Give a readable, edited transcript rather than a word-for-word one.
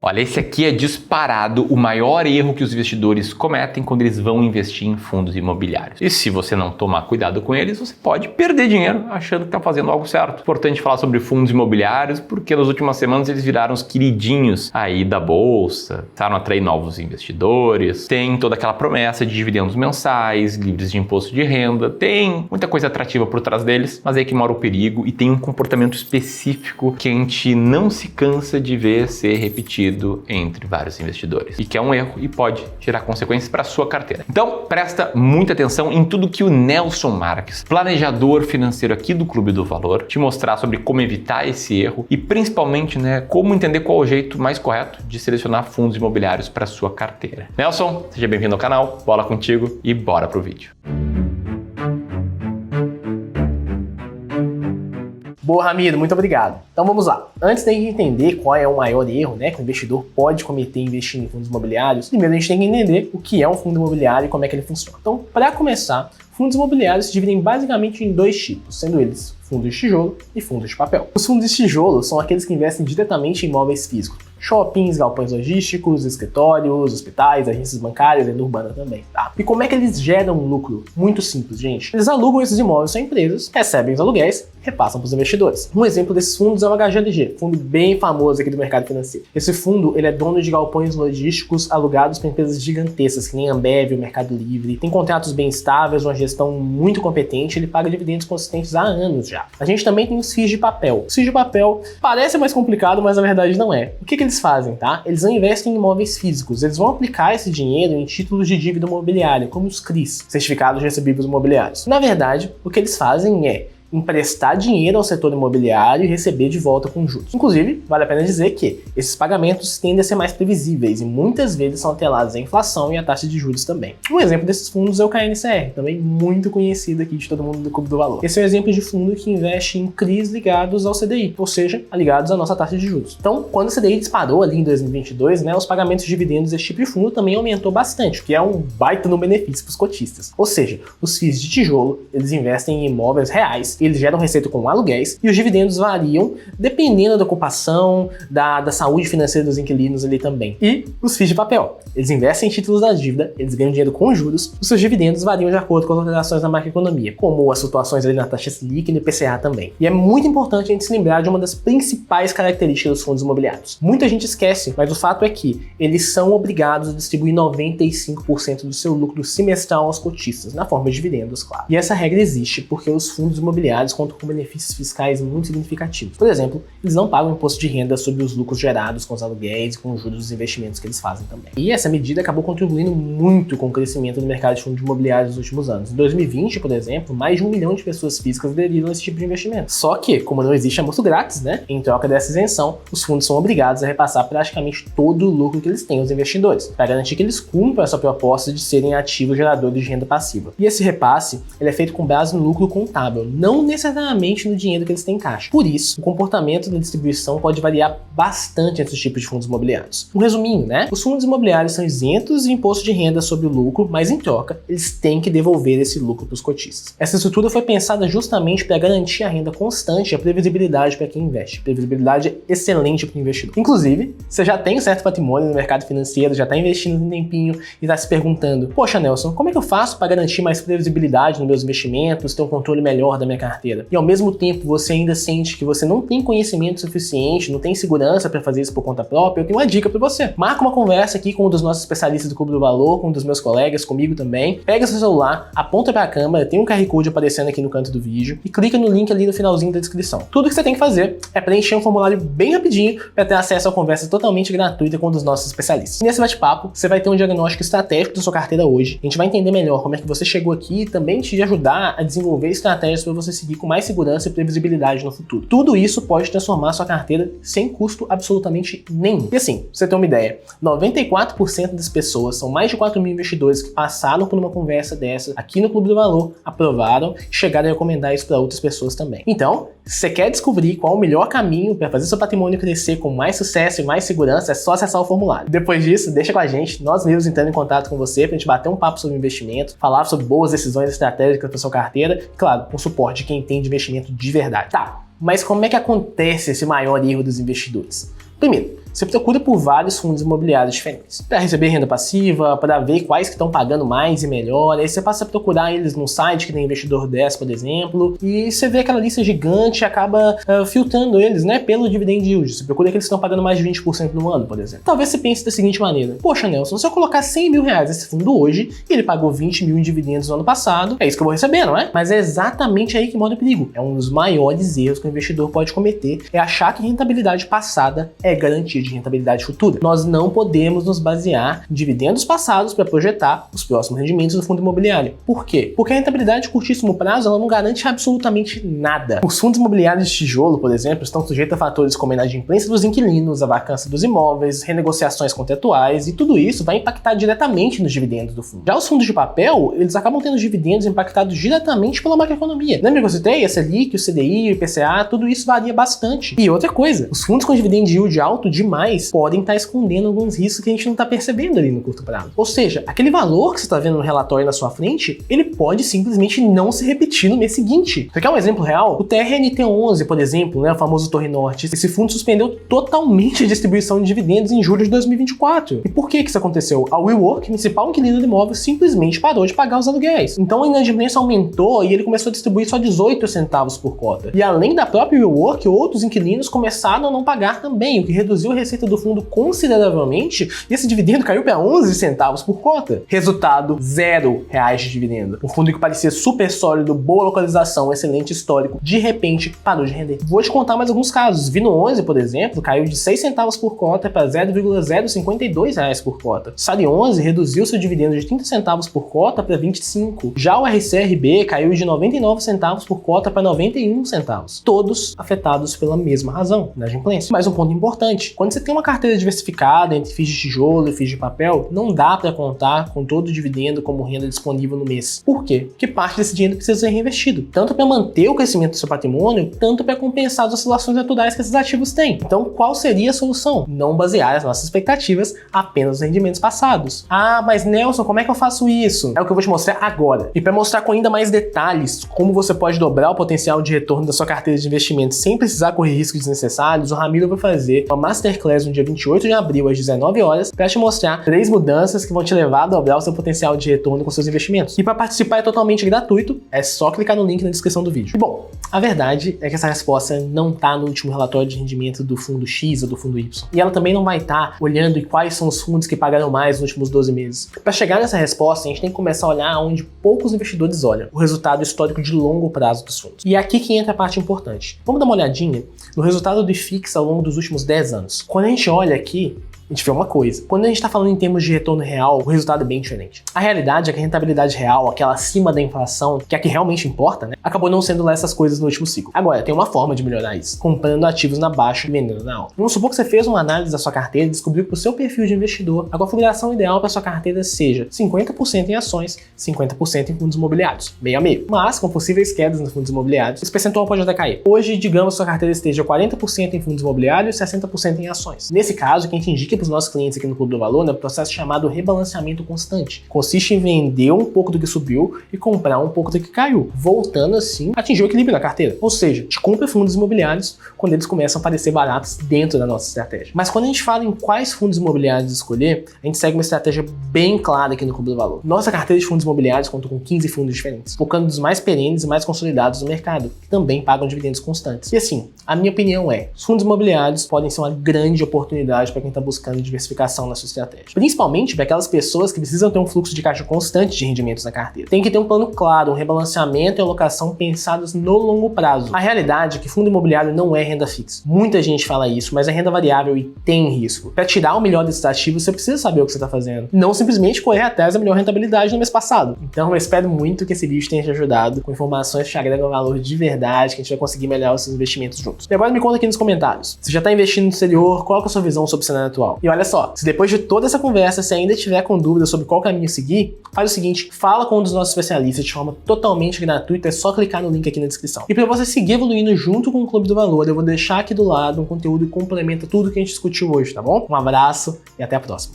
Olha, esse aqui é disparado o maior erro que os investidores cometem quando eles vão investir em fundos imobiliários. E se você não tomar cuidado com eles, você pode perder dinheiro achando que está fazendo algo certo. Importante falar sobre fundos imobiliários porque nas últimas semanas eles viraram os queridinhos aí da bolsa, passaram a atrair novos investidores, tem toda aquela promessa de dividendos mensais, livres de imposto de renda, tem muita coisa atrativa por trás deles, mas é aí que mora o perigo e tem um comportamento específico que a gente não se cansa de ver ser repetido entre vários investidores e que é um erro e pode gerar consequências para a sua carteira. Então, presta muita atenção em tudo que o Nelson Marques, planejador financeiro aqui do Clube do Valor, te mostrar sobre como evitar esse erro e principalmente, como entender qual é o jeito mais correto de selecionar fundos imobiliários para a sua carteira. Nelson, seja bem-vindo ao canal, bola contigo e bora pro vídeo. Boa, Ramiro, muito obrigado. Então vamos lá. Antes da gente entender qual é o maior erro que o investidor pode cometer investindo em fundos imobiliários, primeiro a gente tem que entender o que é um fundo imobiliário e como é que ele funciona. Então, para começar, fundos imobiliários se dividem basicamente em dois tipos, sendo eles fundos de tijolo e fundos de papel. Os fundos de tijolo são aqueles que investem diretamente em imóveis físicos, shoppings, galpões logísticos, escritórios, hospitais, agências bancárias, lenda urbana também, tá? E como é que eles geram lucro? Muito simples, gente. Eles alugam esses imóveis a empresas, recebem os aluguéis, repassam para os investidores. Um exemplo desses fundos é o HGLG, fundo bem famoso aqui do mercado financeiro. Esse fundo, ele é dono de galpões logísticos alugados para empresas gigantescas, que nem a Ambev, o Mercado Livre. Tem contratos bem estáveis, uma gestão muito competente, ele paga dividendos consistentes há anos já. A gente também tem os FIIs de papel. Os FIIs de papel parece mais complicado, mas na verdade não é. O que eles fazem, tá? Eles não investem em imóveis físicos, eles vão aplicar esse dinheiro em títulos de dívida imobiliária, como os CRIs, Certificados de Recebíveis Imobiliários. Na verdade, o que eles fazem é emprestar dinheiro ao setor imobiliário e receber de volta com juros. Inclusive, vale a pena dizer que esses pagamentos tendem a ser mais previsíveis e muitas vezes são atrelados à inflação e à taxa de juros também. Um exemplo desses fundos é o KNCR, também muito conhecido aqui de todo mundo do Clube do Valor. Esse é um exemplo de fundo que investe em CRIs ligados ao CDI, ou seja, ligados à nossa taxa de juros. Então, quando o CDI disparou ali em 2022, os pagamentos de dividendos desse tipo de fundo também aumentou bastante, o que é um baita no benefício para os cotistas. Ou seja, os FIIs de tijolo, eles investem em imóveis reais, eles geram receita com aluguéis e os dividendos variam dependendo da ocupação, da saúde financeira dos inquilinos ali também. E os FIIs de papel, eles investem em títulos da dívida, eles ganham dinheiro com juros, os seus dividendos variam de acordo com as alterações na macroeconomia, como as flutuações ali na taxa Selic e no IPCA também. E é muito importante a gente se lembrar de uma das principais características dos fundos imobiliários. Muita gente esquece, mas o fato é que eles são obrigados a distribuir 95% do seu lucro semestral aos cotistas, na forma de dividendos, claro. E essa regra existe porque os fundos imobiliários contam com benefícios fiscais muito significativos. Por exemplo, eles não pagam imposto de renda sobre os lucros gerados com os aluguéis e com os juros dos investimentos que eles fazem também. E essa medida acabou contribuindo muito com o crescimento do mercado de fundos imobiliários nos últimos anos. Em 2020, por exemplo, mais de 1 milhão de pessoas físicas aderiram a esse tipo de investimento. Só que, como não existe almoço grátis, em troca dessa isenção, os fundos são obrigados a repassar praticamente todo o lucro que eles têm aos investidores, para garantir que eles cumpram essa proposta de serem ativos geradores de renda passiva. E esse repasse, ele é feito com base no lucro contábil, não necessariamente no dinheiro que eles têm em caixa. Por isso, o comportamento da distribuição pode variar bastante entre os tipos de fundos imobiliários. Um resuminho, os fundos imobiliários são isentos de imposto de renda sobre o lucro, mas em troca, eles têm que devolver esse lucro para os cotistas. Essa estrutura foi pensada justamente para garantir a renda constante e a previsibilidade para quem investe. Previsibilidade excelente para o investidor. Inclusive, você já tem um certo patrimônio no mercado financeiro, já está investindo um tempinho e está se perguntando: poxa, Nelson, como é que eu faço para garantir mais previsibilidade nos meus investimentos, ter um controle melhor da minha carteira? E ao mesmo tempo você ainda sente que você não tem conhecimento suficiente, não tem segurança para fazer isso por conta própria, eu tenho uma dica para você. Marca uma conversa aqui com um dos nossos especialistas do Clube do Valor, com um dos meus colegas, comigo também. Pega seu celular, aponta para a câmera, tem um QR Code aparecendo aqui no canto do vídeo e clica no link ali no finalzinho da descrição. Tudo que você tem que fazer é preencher um formulário bem rapidinho para ter acesso a uma conversa totalmente gratuita com um dos nossos especialistas. E nesse bate-papo, você vai ter um diagnóstico estratégico da sua carteira hoje. A gente vai entender melhor como é que você chegou aqui e também te ajudar a desenvolver estratégias para você seguir com mais segurança e previsibilidade no futuro. Tudo isso pode transformar sua carteira sem custo absolutamente nenhum. E assim, pra você ter uma ideia, 94% das pessoas, são mais de 4 mil investidores que passaram por uma conversa dessa aqui no Clube do Valor, aprovaram e chegaram a recomendar isso para outras pessoas também. Então, se você quer descobrir qual o melhor caminho para fazer seu patrimônio crescer com mais sucesso e mais segurança, é só acessar o formulário. Depois disso, deixa com a gente, nós mesmos entrando em contato com você pra gente bater um papo sobre investimento, falar sobre boas decisões estratégicas para sua carteira e, claro, com suporte de quem entende de investimento de verdade. Tá, mas como é que acontece esse maior erro dos investidores? Primeiro, Você procura por vários fundos imobiliários diferentes, para receber renda passiva, para ver quais que estão pagando mais e melhor. Aí você passa a procurar eles num site que tem Investidor 10, por exemplo, e você vê aquela lista gigante e acaba filtrando eles, né, pelo dividend yield. Você procura que eles estão pagando mais de 20% no ano, por exemplo. Talvez você pense da seguinte maneira: poxa, Nelson, se eu colocar 100 mil reais nesse fundo hoje e ele pagou 20 mil em dividendos no ano passado, é isso que eu vou receber, não é? Mas é exatamente aí que mora o perigo. É um dos maiores erros que o investidor pode cometer, é achar que rentabilidade passada é garantia de rentabilidade futura. Nós não podemos nos basear em dividendos passados para projetar os próximos rendimentos do fundo imobiliário. Por quê? Porque a rentabilidade de curtíssimo prazo ela não garante absolutamente nada. Os fundos imobiliários de tijolo, por exemplo, estão sujeitos a fatores como a inadimplência dos inquilinos, a vacância dos imóveis, renegociações contratuais, e tudo isso vai impactar diretamente nos dividendos do fundo. Já os fundos de papel, eles acabam tendo dividendos impactados diretamente pela macroeconomia. Lembra que eu citei? A Selic, o CDI, o IPCA, tudo isso varia bastante. E outra coisa, os fundos com dividend yield alto demais podem estar escondendo alguns riscos que a gente não está percebendo ali no curto prazo. Ou seja, aquele valor que você está vendo no relatório na sua frente, ele pode simplesmente não se repetir no mês seguinte. Você quer um exemplo real? O TRNT11, por exemplo, né, o famoso Torre Norte, esse fundo suspendeu totalmente a distribuição de dividendos em julho de 2024. E por que isso aconteceu? A WeWork, principal inquilino do imóvel, simplesmente parou de pagar os aluguéis. Então a inadimplência aumentou e ele começou a distribuir só 18 centavos por cota. E além da própria WeWork, outros inquilinos começaram a não pagar também, o que reduziu a receita do fundo consideravelmente, e esse dividendo caiu para 11 centavos por cota. Resultado, R$0 de dividendo. Um fundo que parecia super sólido, boa localização, excelente histórico, de repente parou de render. Vou te contar mais alguns casos. Vino 11, por exemplo, caiu de 6 centavos por cota para R$0,052 por cota. SARI 11 reduziu seu dividendo de 30 centavos por cota para 25. Já o RCRB caiu de 99 centavos por cota para 91 centavos. Todos afetados pela mesma razão, inadimplência. Mas um ponto importante, quando você tem uma carteira diversificada entre FIIs de tijolo e FIIs de papel, não dá para contar com todo o dividendo como renda disponível no mês. Por quê? Porque parte desse dinheiro precisa ser reinvestido, tanto para manter o crescimento do seu patrimônio, tanto para compensar as oscilações naturais que esses ativos têm. Então, qual seria a solução? Não basear as nossas expectativas apenas nos rendimentos passados. Ah, mas Nelson, como é que eu faço isso? É o que eu vou te mostrar agora. E para mostrar com ainda mais detalhes como você pode dobrar o potencial de retorno da sua carteira de investimentos sem precisar correr riscos desnecessários, o Ramiro vai fazer uma Masterclass no dia 28 de abril às 19 horas para te mostrar 3 mudanças que vão te levar a dobrar o seu potencial de retorno com seus investimentos. E para participar é totalmente gratuito, é só clicar no link na descrição do vídeo. E bom, a verdade é que essa resposta não está no último relatório de rendimento do fundo X ou do fundo Y. E ela também não vai estar olhando quais são os fundos que pagaram mais nos últimos 12 meses. Para chegar nessa resposta, a gente tem que começar a olhar onde poucos investidores olham, o resultado histórico de longo prazo dos fundos. E é aqui que entra a parte importante. Vamos dar uma olhadinha no resultado do IFIX ao longo dos últimos 10 anos. Quando a gente olha aqui, a gente vê uma coisa. Quando a gente está falando em termos de retorno real, o resultado é bem diferente. A realidade é que a rentabilidade real, aquela acima da inflação, que é a que realmente importa, né, acabou não sendo lá essas coisas no último ciclo. Agora, tem uma forma de melhorar isso, comprando ativos na baixa e vendendo na alta. Vamos supor que você fez uma análise da sua carteira e descobriu que o seu perfil de investidor, a configuração ideal para sua carteira seja 50% em ações, 50% em fundos imobiliários, meio a meio. Mas, com possíveis quedas nos fundos imobiliários, esse percentual pode até cair. Hoje, digamos que sua carteira esteja 40% em fundos imobiliários e 60% em ações. Nesse caso, o que a gente indica para os nossos clientes aqui no Clube do Valor é um processo chamado rebalanceamento constante. Consiste em vender um pouco do que subiu e comprar um pouco do que caiu, voltando assim a atingir o equilíbrio da carteira. Ou seja, a gente compra fundos imobiliários quando eles começam a parecer baratos dentro da nossa estratégia. Mas quando a gente fala em quais fundos imobiliários escolher, a gente segue uma estratégia bem clara aqui no Clube do Valor. Nossa carteira de fundos imobiliários conta com 15 fundos diferentes, focando nos mais perenes e mais consolidados do mercado, que também pagam dividendos constantes. E assim, a minha opinião é, os fundos imobiliários podem ser uma grande oportunidade para quem está buscando diversificação na sua estratégia. Principalmente para aquelas pessoas que precisam ter um fluxo de caixa constante de rendimentos na carteira. Tem que ter um plano claro, um rebalanceamento e alocação pensados no longo prazo. A realidade é que fundo imobiliário não é renda fixa. Muita gente fala isso, mas é renda variável e tem risco. Para tirar o melhor desses ativos, você precisa saber o que você está fazendo. Não simplesmente correr atrás da melhor rentabilidade no mês passado. Então eu espero muito que esse vídeo tenha te ajudado com informações que te agregam valor de verdade, que a gente vai conseguir melhorar os seus investimentos juntos. E agora me conta aqui nos comentários. Você já está investindo no exterior? Qual é a sua visão sobre o cenário atual? E olha só, se depois de toda essa conversa, se ainda tiver com dúvida sobre qual caminho seguir, faz o seguinte, fala com um dos nossos especialistas de forma totalmente gratuita, é só clicar no link aqui na descrição. E para você seguir evoluindo junto com o Clube do Valor, eu vou deixar aqui do lado um conteúdo que complementa tudo que a gente discutiu hoje, tá bom? Um abraço e até a próxima.